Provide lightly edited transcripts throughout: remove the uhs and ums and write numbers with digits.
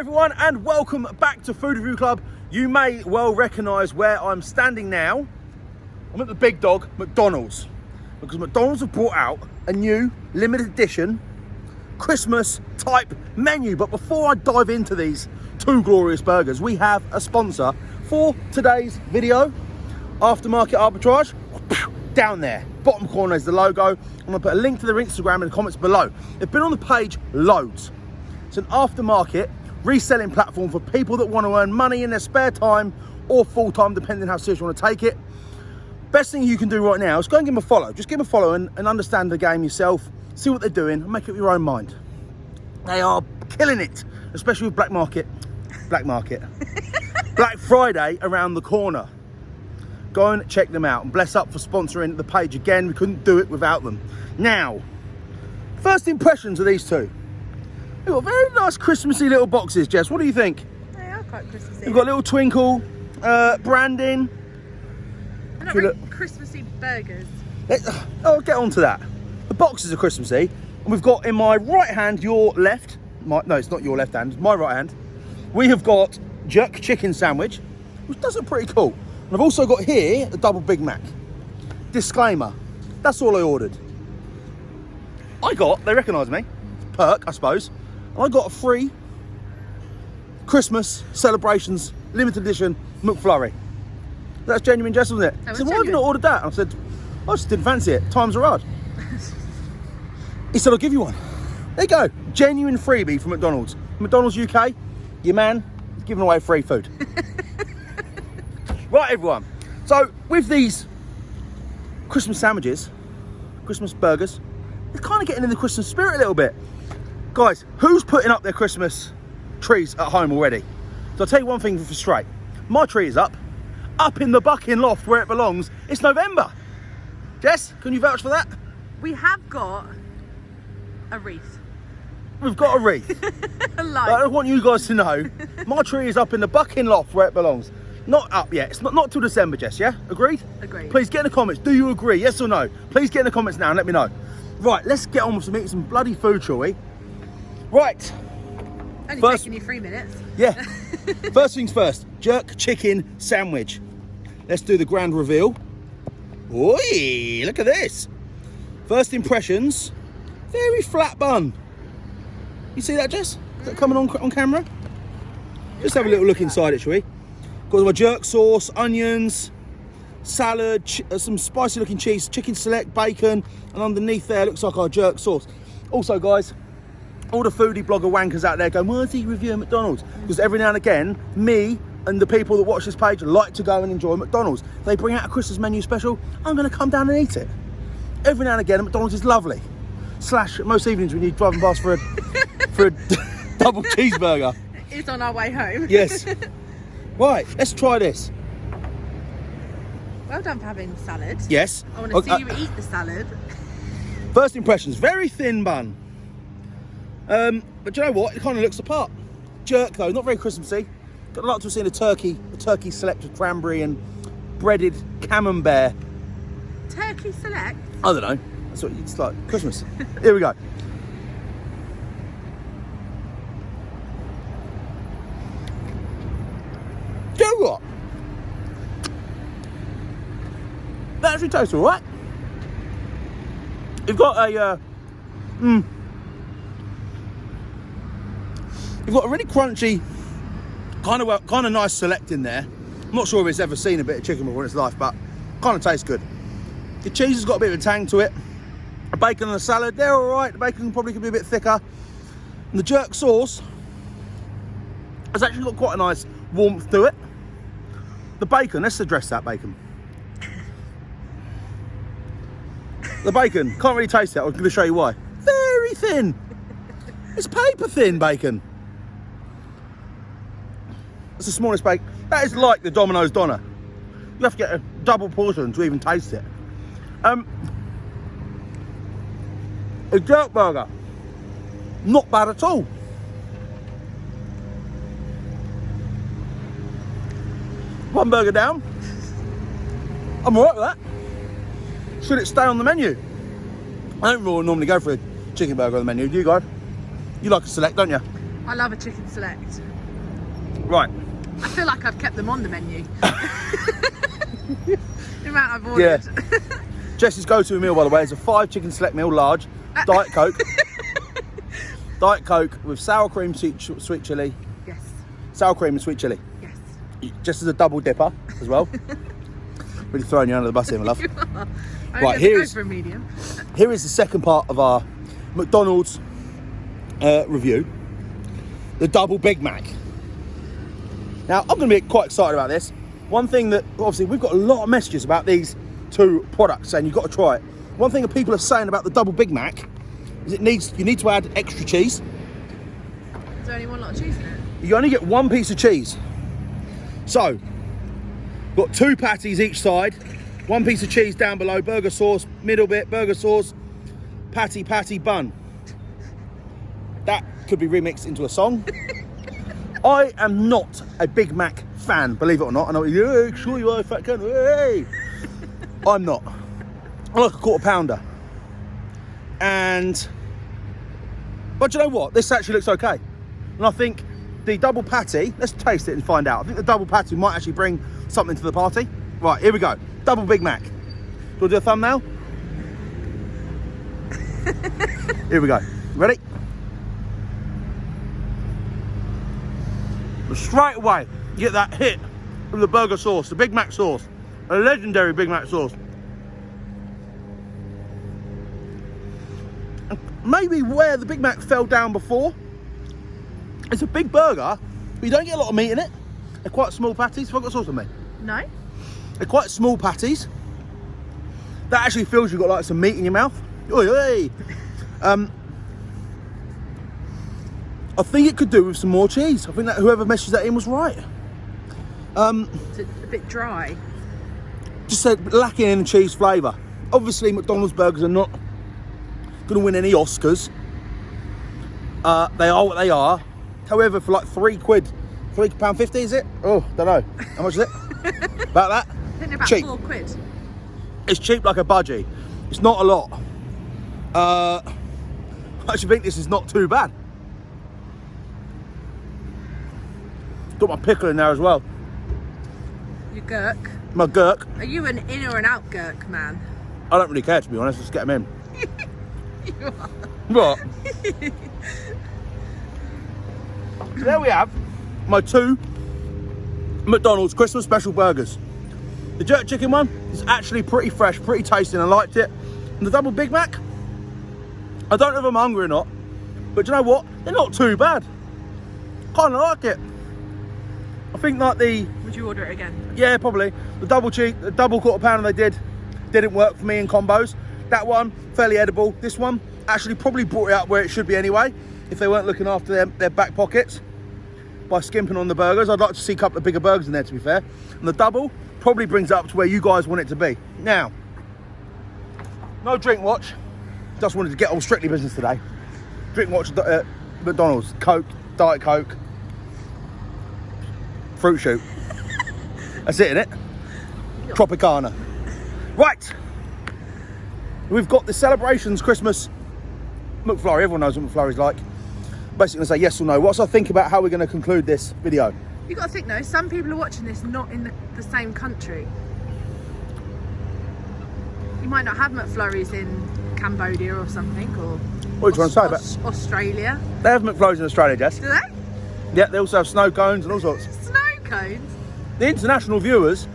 everyone, and welcome back to Food Review Club. You may well recognise where I'm standing now. I'm at the big dog, McDonald's, because McDonald's have brought out a new limited edition Christmas type menu. But before I dive into these two glorious burgers, we have a sponsor for today's video, Aftermarket Arbitrage. Down there, bottom corner is the logo. I'm gonna put a link to their Instagram in the comments below. They've been on the page loads. It's an aftermarket reselling platform for people that want to earn money in their spare time or full time, depending how serious you want to take it. Best thing you can do right now is go and give them a follow. Just give them a follow and understand the game yourself. See what they're doing and make up your own mind. They are killing it, especially with Black Friday around the corner. Go and check them out, and bless up for sponsoring the page again. We couldn't do it without them. Now, first impressions of these two. They've got very nice Christmassy little boxes, Jess. What do you think? They are quite Christmassy. They've got a little twinkle, branding. They're not really Christmassy burgers. I'll get on to that. The boxes are Christmassy, and we've got in my right hand, your left. No, it's not your left hand, it's my right hand. We have got jerk chicken sandwich, which does look pretty cool. And I've also got here a double Big Mac. Disclaimer, that's all I ordered. They recognise me, perk I suppose. And I got a free Christmas celebrations limited edition McFlurry. That's genuine, Jess, wasn't it? That was He said, why have you not ordered that? I said, I just didn't fancy it, times are hard. He said, I'll give you one. There you go, genuine freebie from McDonald's. McDonald's UK, your man is giving away free food. Right, everyone, so with these Christmas sandwiches, Christmas burgers, they're kind of getting in the Christmas spirit a little bit. Guys, who's putting up their Christmas trees at home already? So I'll tell you one thing for straight. My tree is up in the bucking loft where it belongs. It's November. Jess, can you vouch for that? We have got a wreath. We've got a wreath. I want you guys to know, my tree is up in the bucking loft where it belongs. Not up yet. It's not till December, Jess, yeah? Agreed? Agreed. Please get in the comments. Do you agree? Yes or no? Please get in the comments now and let me know. Right, let's get on with some bloody food, shall we? Right. Only taking you 3 minutes. Yeah. First things first, jerk chicken sandwich. Let's do the grand reveal. Oi, look at this. First impressions, very flat bun. You see that, Jess? Is that coming on camera? Just have a little look inside it, shall we? Got my jerk sauce, onions, salad, some spicy looking cheese, chicken select, bacon, and underneath there looks like our jerk sauce. Also, guys, all the foodie blogger wankers out there going, why is he reviewing McDonald's? Because every now and again, me and the people that watch this page like to go and enjoy McDonald's. They bring out a Christmas menu special, I'm going to come down and eat it. Every now and again, McDonald's is lovely. / most evenings when you're driving past for a double cheeseburger. It's on our way home. Yes. Right, let's try this. Well done for having salad. Yes. I want to see you eat the salad. First impressions, very thin bun. But you know what? It kind of looks the part. Jerk though, not very Christmassy. I'd like to have seen a turkey select with cranberry and breaded camembert. Turkey select? I don't know. That's what it's like. Christmas. Here we go. Do you know what? That actually tastes all right. You've got a you've got a really crunchy, kind of nice select in there. I'm not sure if it's ever seen a bit of chicken before in its life, but kind of tastes good. The cheese has got a bit of a tang to it. The bacon and the salad, they're all right. The bacon probably could be a bit thicker. And the jerk sauce has actually got quite a nice warmth to it. The bacon, let's address that bacon. The bacon, can't really taste it. I'm going to show you why. Very thin. It's paper thin bacon. That's the smallest bacon. That is like the Domino's Doner. You have to get a double portion to even taste it. A jerk burger, not bad at all. One burger down. I'm all right with that. Should it stay on the menu? I don't normally go for a chicken burger on the menu, do you guys? You like a select, don't you? I love a chicken select. Right. I feel like I've kept them on the menu. The amount I've ordered. Yeah. Jess's go-to meal, by the way, is a 5 chicken select meal, large, Diet Coke. Diet Coke with sour cream, sweet chilli. Yes. Sour cream and sweet chilli. Yes. Just as a double dipper as well. Really throwing you under the bus here, my love. Right, go for a medium. Here is the second part of our McDonald's review. The double Big Mac. Now, I'm going to be quite excited about this. One thing that, obviously, we've got a lot of messages about these two products saying you've got to try it. One thing that people are saying about the double Big Mac is you need to add extra cheese. Is there only one lot of cheese in it? You only get one piece of cheese. So, got 2 patties each side, 1 piece of cheese down below, burger sauce, middle bit, burger sauce, patty, bun. That could be remixed into a song. I am not a Big Mac fan, believe it or not. I know, yeah, sure you are, fat cunt. Hey. I'm not. I like a quarter pounder. But you know what? This actually looks okay. And I think the double patty, let's taste it and find out. I think the double patty might actually bring something to the party. Right, here we go. Double Big Mac. Do you want to do a thumbnail? Here we go. Ready? Straight away, you get that hit of the burger sauce, the Big Mac sauce, a legendary Big Mac sauce. And maybe where the Big Mac fell down before, it's a big burger, but you don't get a lot of meat in it. They're quite small patties. Have I got sauce on me? No. They're quite small patties. That actually feels you've got like some meat in your mouth. Oi, oi. I think it could do with some more cheese. I think that whoever messaged that in was right. It's a bit dry. Just said lacking in cheese flavour. Obviously, McDonald's burgers are not going to win any Oscars. They are what they are. However, for like £3, £3.50 is it? Oh, don't know. How much is it? About that? I think they're about cheap. £4. It's cheap like a budgie. It's not a lot. I actually think this is not too bad. Got my pickle in there as well. Your gherk. My gherk. Are you an in or an out gherk man? I don't really care, to be honest. Let's get them in. You are. What? So there we have my 2 McDonald's Christmas special burgers. The jerk chicken one is actually pretty fresh, pretty tasty, and I liked it. And the double Big Mac, I don't know if I'm hungry or not, but you know what? They're not too bad. Kind of like it. I think like Would you order it again? yeah, probably. The double quarter pounder they didn't work for me in combos. That one, fairly edible. This one, actually probably brought it up where it should be anyway, if they weren't looking after their back pockets by skimping on the burgers. I'd like to see a couple of bigger burgers in there, to be fair. And the double probably brings it up to where you guys want it to be. Now, no drink watch. Just wanted to get on strictly business today. Drink watch McDonald's, Coke, Diet Coke, fruit shoot. That's it, innit? Tropicana. Right. We've got the Celebrations Christmas McFlurry. Everyone knows what McFlurry's like. Basically going to say yes or no. What's I think about how we're going to conclude this video? You've got to think though, some people are watching this not in the same country. You might not have McFlurries in Cambodia or something, or What are you trying to say about? Australia. They have McFlurries in Australia, Jess. Do they? Yeah, they also have snow cones and all sorts. Snow cones? The international viewers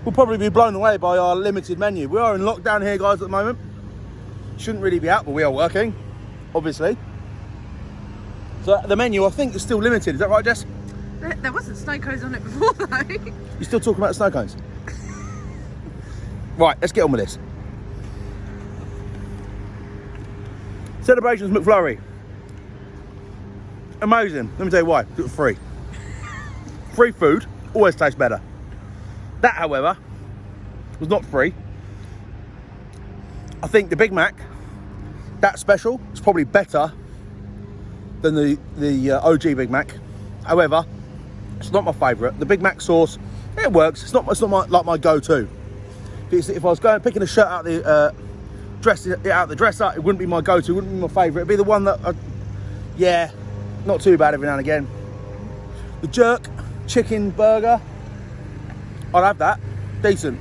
will probably be blown away by our limited menu. We are in lockdown here, guys, at the moment. Shouldn't really be out, but we are working, obviously. So the menu, I think, is still limited. Is that right, Jess? There wasn't snow cones on it before, though. You still talking about snow cones? Right, let's get on with this. Celebrations McFlurry. Amazing. Let me tell you why. It was free. Free food always tastes better. That, however, was not free. I think the Big Mac, that special, is probably better than the OG Big Mac. However, it's not my favourite. The Big Mac sauce, it works. It's not like my go-to. If I was picking a shirt out the dress it out the dresser, it wouldn't be my go-to. It wouldn't be my favourite. It'd be the one that, yeah, not too bad every now and again. The jerk chicken burger, I'd have that. Decent.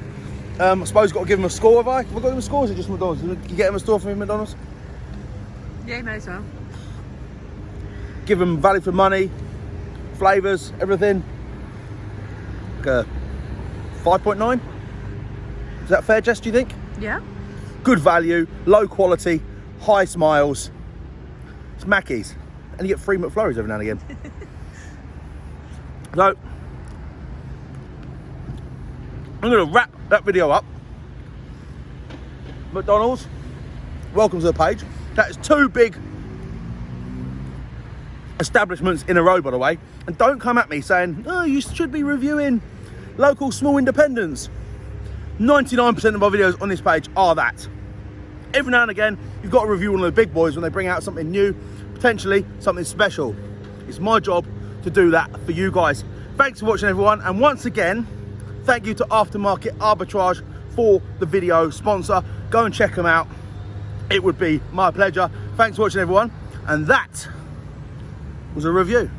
I suppose I've got to give them a score, have I? Have I got to give them a score, or is it just McDonald's? Can you get them a score from McDonald's? Yeah, may as well. Give them value for money, flavours, everything. Like a 5.9. Is that fair, Jess, do you think? Yeah. Good value, low quality, high smiles. It's Mackey's. And you get free McFlurries every now and again. So, I'm going to wrap that video up. McDonald's, welcome to the page. That is 2 big establishments in a row, by the way. And don't come at me saying, oh, you should be reviewing local small independents. 99% of my videos on this page are that. Every now and again, you've got to review one of the big boys when they bring out something new, potentially something special. It's my job to do that for you guys. Thanks for watching, everyone. And once again, thank you to Aftermarket Arbitrage for the video sponsor. Go and check them out. It would be my pleasure. Thanks for watching, everyone. And that was a review.